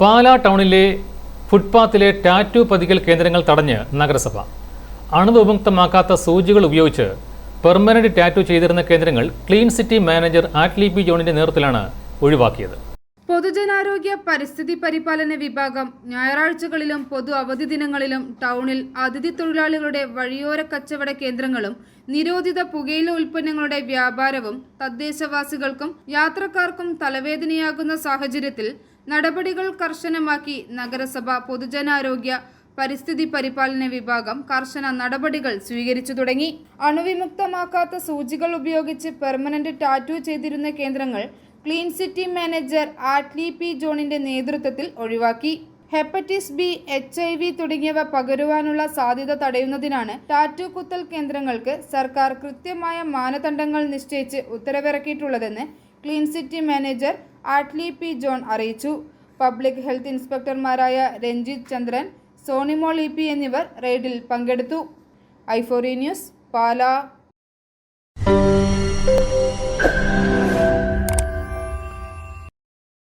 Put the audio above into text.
പാലാ ടൗണിലെ ഫുട്പാത്തിലെ ടാറ്റു പതിക്കൽ കേന്ദ്രങ്ങൾ തടഞ്ഞ് നഗരസഭ. അണുവിമുക്തമാക്കാത്ത സൂചികൾ ഉപയോഗിച്ച് പെർമനന്റ് ടാറ്റു ചെയ്തിരുന്ന കേന്ദ്രങ്ങൾ clean city manager Atli P ജോണിന്റെ നേതൃത്വത്തിലാണ് ഒഴിവാക്കിയത്. പൊതുജനാരോഗ്യ പരിസ്ഥിതി പരിപാലന വിഭാഗം ഞായറാഴ്ചകളിലും പൊതു അവധി ദിനങ്ങളിലും ടൗണിൽ അതിഥി തൊഴിലാളികളുടെ വഴിയോര കച്ചവട കേന്ദ്രങ്ങളും നിരോധിത പുകയില ഉൽപ്പന്നങ്ങളുടെ വ്യാപാരവും തദ്ദേശവാസികൾക്കും യാത്രക്കാർക്കും തലവേദനയാകുന്ന സാഹചര്യത്തിൽ നടപടികൾ കർശനമാക്കി നഗരസഭ പൊതുജനാരോഗ്യ പരിസ്ഥിതി പരിപാലന വിഭാഗം കർശന നടപടികൾ സ്വീകരിച്ചു തുടങ്ങി. അണുവിമുക്തമാക്കാത്ത സൂചികൾ ഉപയോഗിച്ച് പെർമനന്റ് ടാറ്റു ചെയ്തിരുന്ന കേന്ദ്രങ്ങൾ clean city manager Atli P ജോണിന്റെ നേതൃത്വത്തിൽ ഒഴിവാക്കി. ഹെപ്പറ്റൈറ്റിസ് ബി, HIV തുടങ്ങിയവ പകരുവാനുള്ള സാധ്യത തടയുന്നതിനാണ് ടാറ്റു കുത്തൽ കേന്ദ്രങ്ങൾക്ക് സർക്കാർ കൃത്യമായ മാനദണ്ഡങ്ങൾ നിശ്ചയിച്ച് ഉത്തരവിറക്കിയിട്ടുള്ളതെന്ന് clean city manager Atli P John അറിയിച്ചു. പബ്ലിക് ഹെൽത്ത് ഇൻസ്പെക്ടർമാരായ രഞ്ജിത് ചന്ദ്രൻ, സോണിമോൾ EP എന്നിവർ റെയ്ഡിൽ പങ്കെടുത്തു. i4E news, Pala.